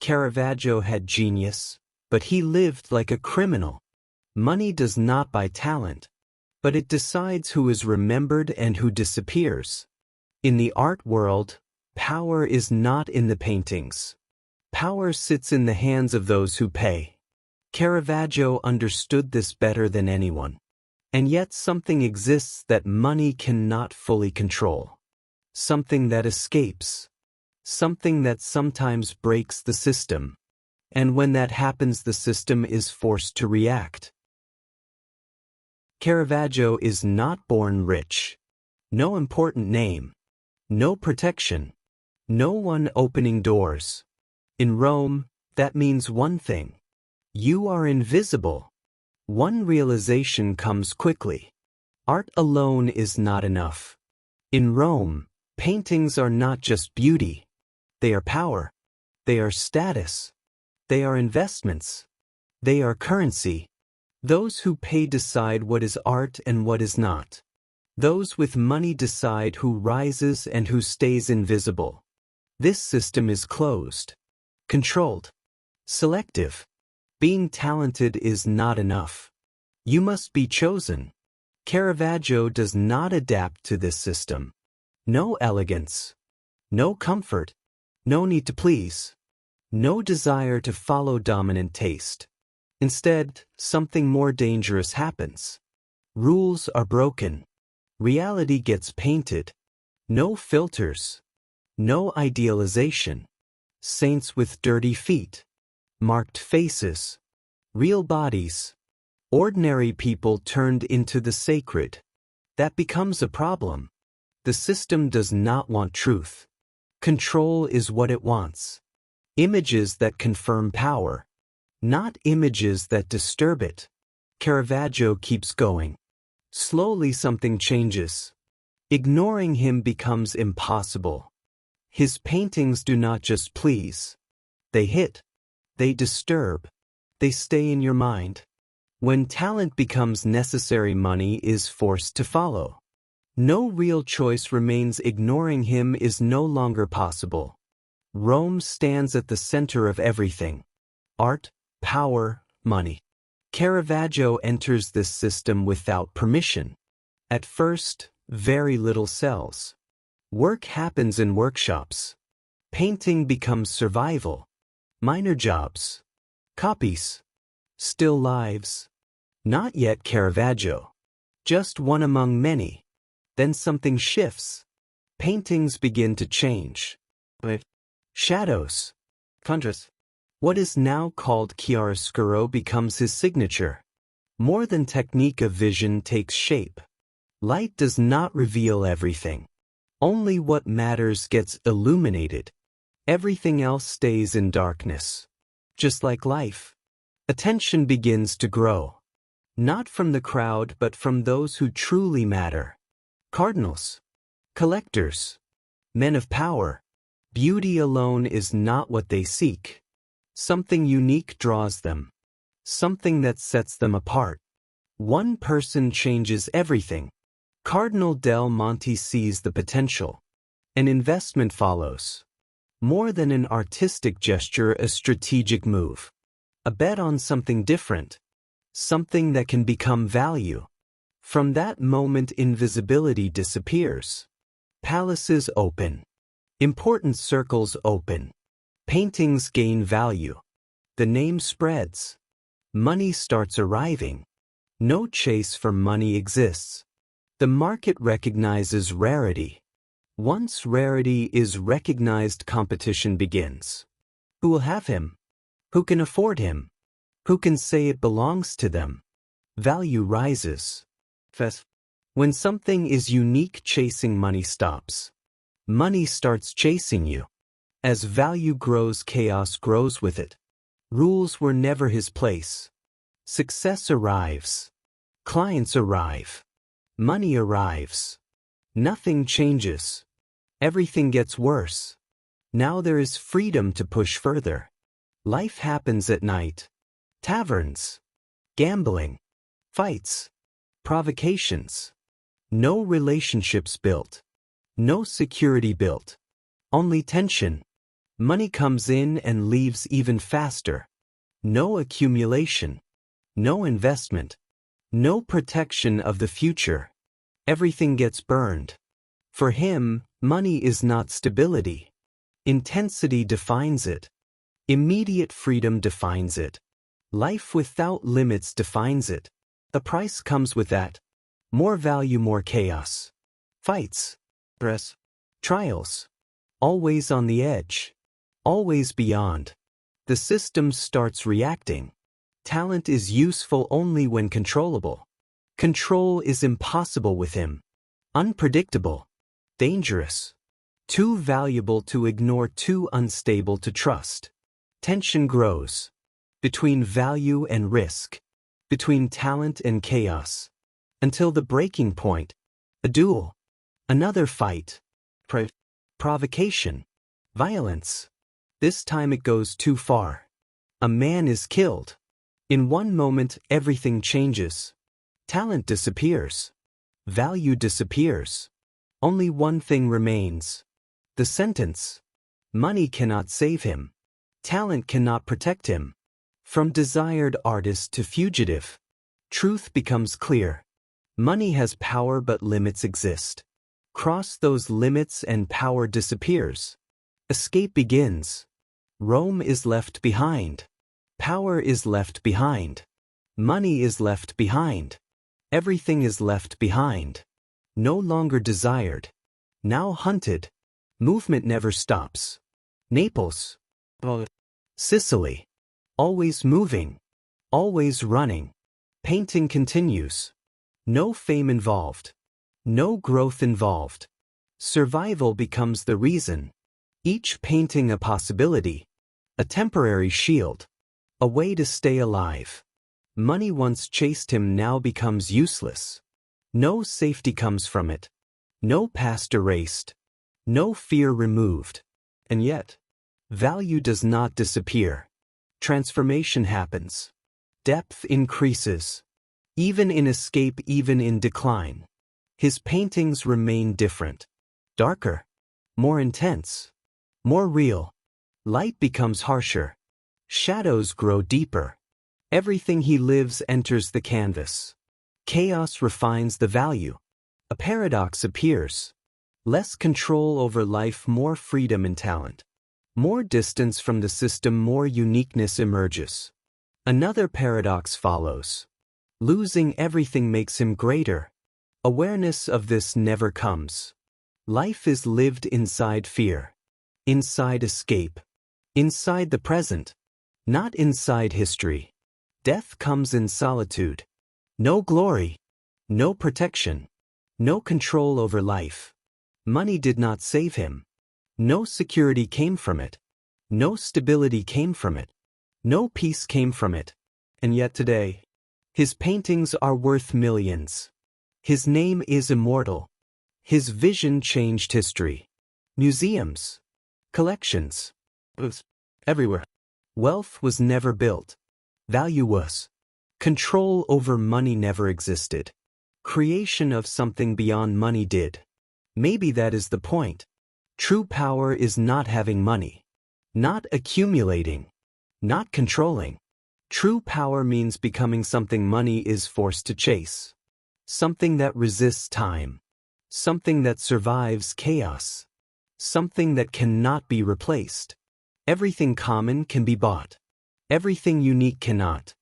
Caravaggio had genius, but he lived like a criminal. Money does not buy talent, but it decides who is remembered and who disappears. In the art world, power is not in the paintings. Power sits in the hands of those who pay. Caravaggio understood this better than anyone. And yet something exists that money cannot fully control. Something that escapes. Something that sometimes breaks the system. And when that happens, the system is forced to react. Caravaggio is not born rich. No important name. No protection. No one opening doors. In Rome, that means one thing. You are invisible. One realization comes quickly. Art alone is not enough. In Rome, paintings are not just beauty. They are power. They are status. They are investments. They are currency. Those who pay decide what is art and what is not. Those with money decide who rises and who stays invisible. This system is closed, controlled, selective. Being talented is not enough. You must be chosen. Caravaggio does not adapt to this system. No elegance. No comfort. No need to please. No desire to follow dominant taste. Instead, something more dangerous happens. Rules are broken. Reality gets painted. No filters. No idealization. Saints with dirty feet. Marked faces. Real bodies. Ordinary people turned into the sacred. That becomes a problem. The system does not want truth. Control is what it wants. Images that confirm power. Not images that disturb it. Caravaggio keeps going. Slowly something changes. Ignoring him becomes impossible. His paintings do not just please. They hit. They disturb. They stay in your mind. When talent becomes necessary, money is forced to follow. No real choice remains. Ignoring him is no longer possible. Rome stands at the center of everything. Art, power, money. Caravaggio enters this system without permission. At first, very little sells. Work happens in workshops. Painting becomes survival. Minor jobs. Copies. Still lives. Not yet Caravaggio. Just one among many. Then something shifts. Paintings begin to change. Shadows. Contrast. What is now called chiaroscuro becomes his signature. More than technique, of vision takes shape. Light does not reveal everything. Only what matters gets illuminated. Everything else stays in darkness. Just like life. Attention begins to grow. Not from the crowd, but from those who truly matter. Cardinals. Collectors. Men of power. Beauty alone is not what they seek. Something unique draws them. Something that sets them apart. One person changes everything. Cardinal Del Monte sees the potential. An investment follows. More than an artistic gesture, a strategic move. A bet on something different. Something that can become value. From that moment, invisibility disappears. Palaces open. Important circles open. Paintings gain value. The name spreads. Money starts arriving. No chase for money exists. The market recognizes rarity. Once rarity is recognized, competition begins. Who will have him? Who can afford him? Who can say it belongs to them? Value rises. When something is unique, chasing money stops. Money starts chasing you. As value grows, chaos grows with it. Rules were never his place. Success arrives. Clients arrive. Money arrives. Nothing changes. Everything gets worse. Now there is freedom to push further. Life happens at night. Taverns. Gambling. Fights. Provocations. No relationships built. No security built. Only tension. Money comes in and leaves even faster. No accumulation. No investment. No protection of the future. Everything gets burned. For him, money is not stability. Intensity defines it. Immediate freedom defines it. Life without limits defines it. A price comes with that. More value, more chaos. Fights. Stress. Trials. Always on the edge. Always beyond. The system starts reacting. Talent is useful only when controllable. Control is impossible with him. Unpredictable. Dangerous. Too valuable to ignore, too unstable to trust. Tension grows. Between value and risk. Between talent and chaos. Until the breaking point. A duel. Another fight. Provocation. Violence. This time it goes too far. A man is killed. In one moment, everything changes. Talent disappears. Value disappears. Only one thing remains. The sentence. Money cannot save him. Talent cannot protect him. From desired artist to fugitive. Truth becomes clear. Money has power, but limits exist. Cross those limits and power disappears. Escape begins. Rome is left behind. Power is left behind. Money is left behind. Everything is left behind. No longer desired. Now hunted. Movement never stops. Naples. Sicily. Always moving. Always running. Painting continues. No fame involved. No growth involved. Survival becomes the reason. Each painting a possibility. A temporary shield. A way to stay alive. Money once chased him now becomes useless. No safety comes from it. No past erased. No fear removed. And yet, value does not disappear. Transformation happens. Depth increases. Even in escape, even in decline. His paintings remain different. Darker. More intense. More real. Light becomes harsher. Shadows grow deeper. Everything he lives enters the canvas. Chaos refines the value. A paradox appears. Less control over life, more freedom and talent. More distance from the system, more uniqueness emerges. Another paradox follows. Losing everything makes him greater. Awareness of this never comes. Life is lived inside fear. Inside escape. Inside the present. Not inside history. Death comes in solitude. No glory. No protection. No control over life. Money did not save him. No security came from it. No stability came from it. No peace came from it. And yet today, his paintings are worth millions. His name is immortal. His vision changed history. Museums. Collections. Everywhere. Wealth was never built. Value was. Control over money never existed. Creation of something beyond money did. Maybe that is the point. True power is not having money. Not accumulating. Not controlling. True power means becoming something money is forced to chase. Something that resists time. Something that survives chaos. Something that cannot be replaced. Everything common can be bought. Everything unique cannot.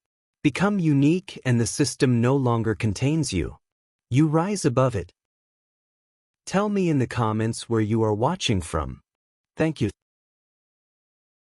Become unique and the system no longer contains you. You rise above it. Tell me in the comments where you are watching from. Thank you.